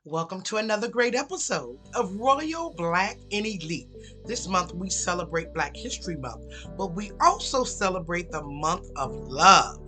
Welcome to another great episode of Royal Black and Elite. This month we celebrate Black History Month, but we also celebrate the month of love,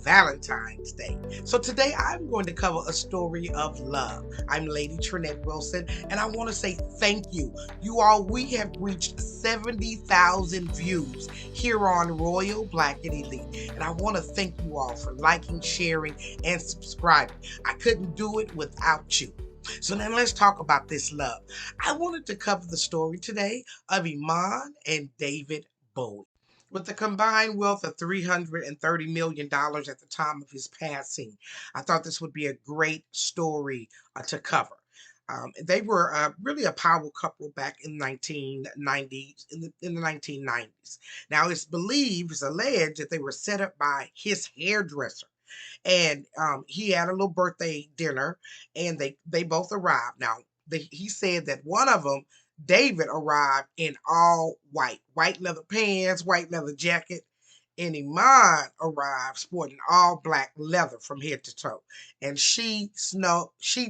Valentine's Day. So today I'm going to cover a story of love. I'm Lady TrenettWilson, and I want to say thank you. You all, we have reached 70,000 views here on Royal Black and Elite, and I want to thank you all for liking, sharing, and subscribing. I couldn't do it without you. So now let's talk about this love. I wanted to cover the story today of Iman and David Bowie. With a combined wealth of $330 million at the time of his passing, I thought this would be a great story to cover. They were really a power couple back in 1990s, in the 1990s. Now it's alleged that they were set up by his hairdresser, and he had a little birthday dinner, and they both arrived. Now he said that one of them, David, arrived in all white leather pants, white leather jacket, and Iman arrived sporting all black leather from head to toe. And she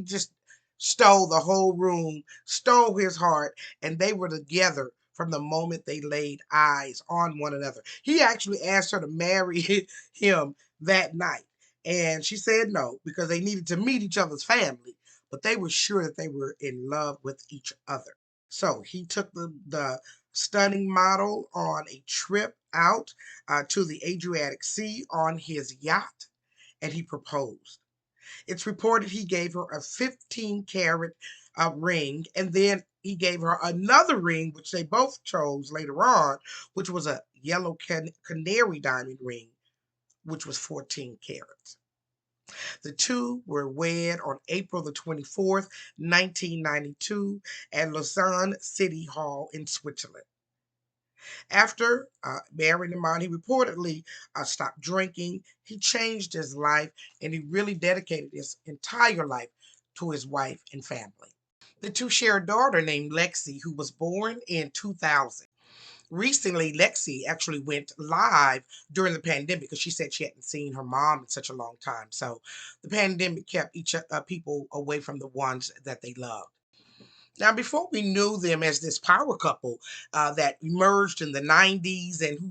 just stole the whole room, stole his heart, and they were together from the moment they laid eyes on one another. He actually asked her to marry him that night. And she said no because they needed to meet each other's family, but they were sure that they were in love with each other. So he took the stunning model on a trip out to the Adriatic Sea on his yacht, and he proposed. It's reported he gave her a 15 carat ring, and then he gave her another ring, which they both chose later on, which was a yellow canary diamond ring, which was 14 carats. The two were wed on April the 24th, 1992, at Lausanne City Hall in Switzerland. After marrying him on, he reportedly stopped drinking. He changed his life, and he really dedicated his entire life to his wife and family. The two share a daughter named Lexi, who was born in 2000. Recently, Lexi actually went live during the pandemic because she said she hadn't seen her mom in such a long time. So the pandemic kept each people away from the ones that they loved. Now, before we knew them as this power couple that emerged in the 90s and who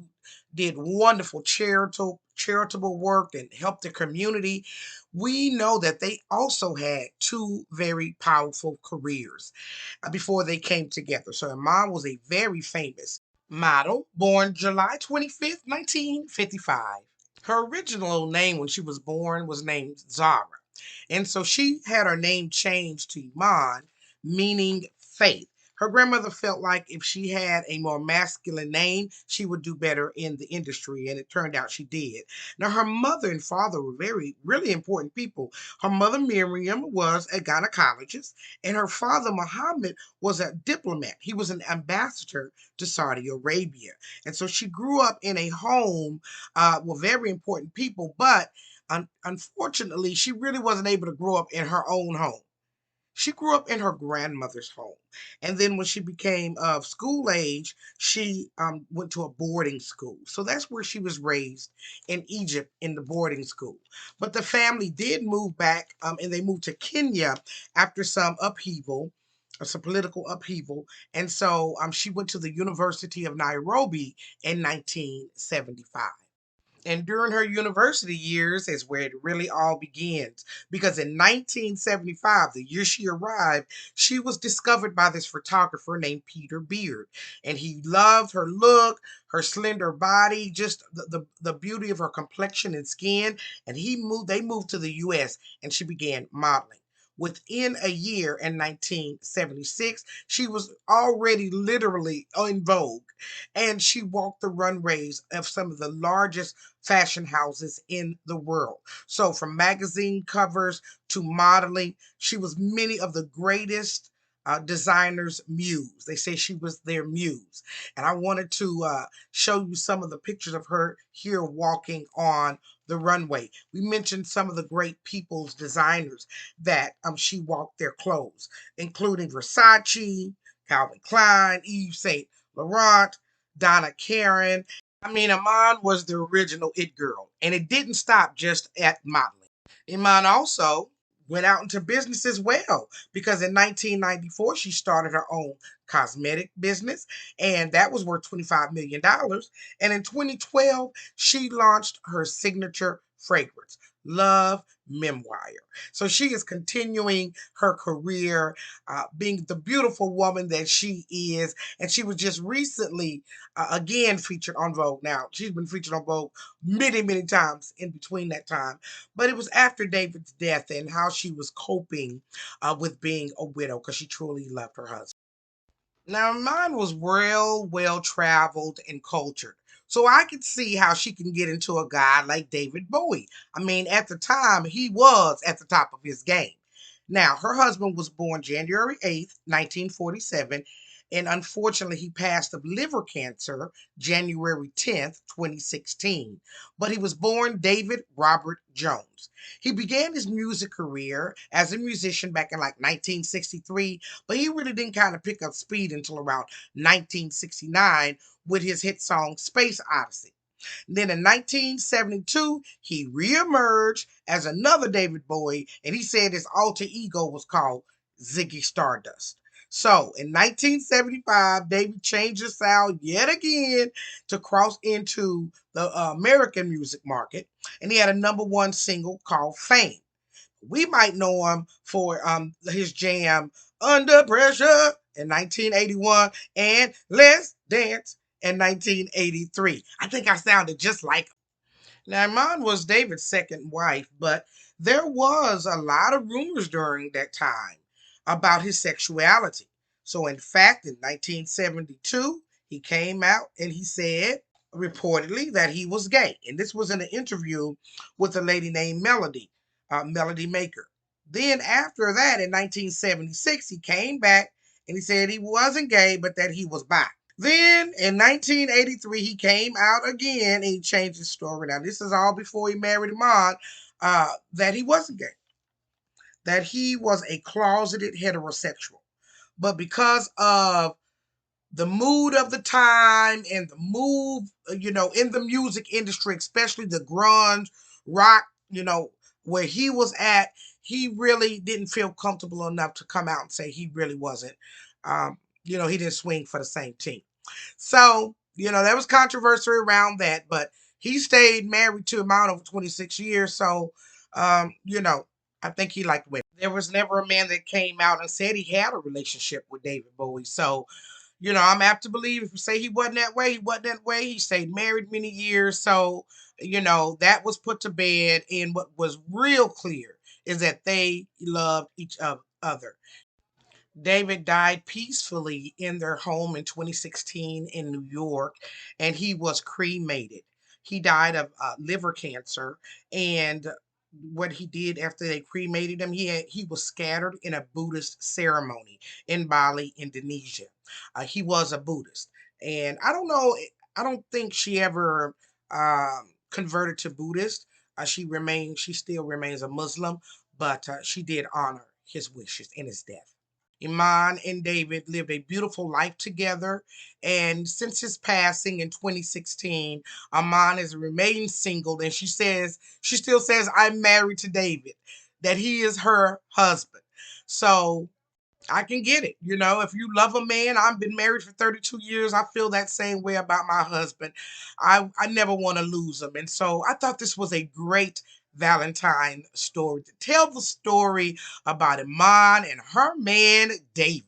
did wonderful charitable work and helped the community, we know that they also had two very powerful careers before they came together. So, Iman was a very famous model, born July 25th, 1955. Her original name when she was born was named Zara. And so she had her name changed to Iman, meaning faith. Her grandmother felt like if she had a more masculine name, she would do better in the industry, and it turned out she did. Now, her mother and father were really important people. Her mother, Miriam, was a gynecologist, and her father, Muhammad, was a diplomat. He was an ambassador to Saudi Arabia. And so she grew up in a home with very important people, but unfortunately, she really wasn't able to grow up in her own home. She grew up in her grandmother's home. And then when she became of school age, she went to a boarding school. So that's where she was raised in Egypt in the boarding school. But the family did move back and they moved to Kenya after some upheaval, or some political upheaval. And so she went to the University of Nairobi in 1975. And during her university years is where it really all begins. Because in 1975, the year she arrived, she was discovered by this photographer named Peter Beard. And he loved her look, her slender body, just the beauty of her complexion and skin. And they moved to the US and she began modeling. Within a year in 1976, she was already literally in vogue, and she walked the runways of some of the largest fashion houses in the world. So, from magazine covers to modeling, she was many of the greatest designers' muse. They say she was their muse. And I wanted to show you some of the pictures of her here walking on the runway. We mentioned some of the great people's designers that she walked their clothes, including Versace, Calvin Klein, Yves Saint Laurent, Donna Karan. I mean, Iman was the original it girl, and it didn't stop just at modeling. Iman also went out into business as well, because in 1994 she started her own cosmetic business, and that was worth $25 million. And in 2012 she launched her signature fragrance, Love Memoir. So she is continuing her career, being the beautiful woman that she is. And she was just recently again featured on Vogue. Now she's been featured on Vogue many, many times in between that time, but it was after David's death and how she was coping with being a widow, because she truly loved her husband. Now, mine was well traveled and cultured. So I could see how she can get into a guy like David Bowie. I mean, at the time, he was at the top of his game. Now, her husband was born January 8th, 1947, and unfortunately, he passed of liver cancer January 10th, 2016. But he was born David Robert Jones. He began his music career as a musician back in like 1963, but he really didn't kind of pick up speed until around 1969 with his hit song Space Odyssey. Then in 1972, he reemerged as another David Bowie, and he said his alter ego was called Ziggy Stardust. So in 1975, David changed his sound yet again to cross into the American music market, and he had a number one single called Fame. We might know him for his jam Under Pressure in 1981 and Let's Dance in 1983. I think I sounded just like him. Now, Iman was David's second wife, but there was a lot of rumors during that time about his sexuality. So, in fact, in 1972, he came out and he said, reportedly, that he was gay. And this was in an interview with a lady named Melody Maker. Then, after that, in 1976, he came back and he said he wasn't gay, but that he was bi. Then in 1983, he came out again and he changed his story. Now, this is all before he married Iman, that he wasn't gay, that he was a closeted heterosexual. But because of the mood of the time and the move, in the music industry, especially the grunge rock, where he was at, he really didn't feel comfortable enough to come out and say he really wasn't. He didn't swing for the same team. So, there was controversy around that, but he stayed married to Iman over 26 years. So, I think he liked women. There was never a man that came out and said he had a relationship with David Bowie. So, I'm apt to believe if you say he wasn't that way, he wasn't that way. He stayed married many years. So, that was put to bed. And what was real clear is that they loved each other. David died peacefully in their home in 2016 in New York, and he was cremated. He died of liver cancer, and what he did after they cremated him, he was scattered in a Buddhist ceremony in Bali, Indonesia. He was a Buddhist, and I don't know. I don't think she ever converted to Buddhist. She still remains a Muslim, but she did honor his wishes in his death. Iman and David lived a beautiful life together. And since his passing in 2016, Iman has remained single. And she still says, I'm married to David, that he is her husband. So I can get it. If you love a man, I've been married for 32 years. I feel that same way about my husband. I never want to lose him. And so I thought this was a great Valentine story to tell the story about Iman and her man, David.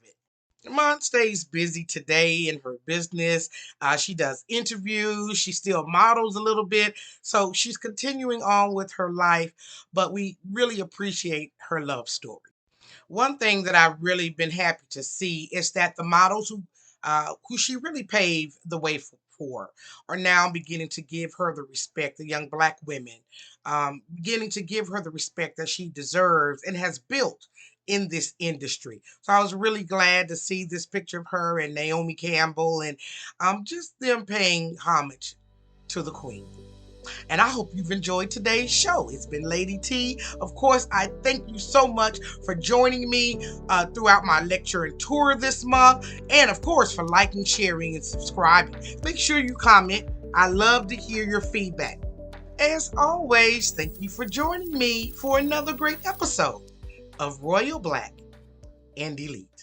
Iman stays busy today in her business. She does interviews. She still models a little bit. So she's continuing on with her life, but we really appreciate her love story. One thing that I've really been happy to see is that the models who she really paved the way for are now beginning to give her the respect, the young Black women, beginning to give her the respect that she deserves and has built in this industry. So I was really glad to see this picture of her and Naomi Campbell, and just them paying homage to the Queen. And I hope you've enjoyed today's show. It's been Lady T. Of course, I thank you so much for joining me throughout my lecture and tour this month. And of course, for liking, sharing, and subscribing. Make sure you comment. I love to hear your feedback. As always, thank you for joining me for another great episode. of Royal Black and Elite.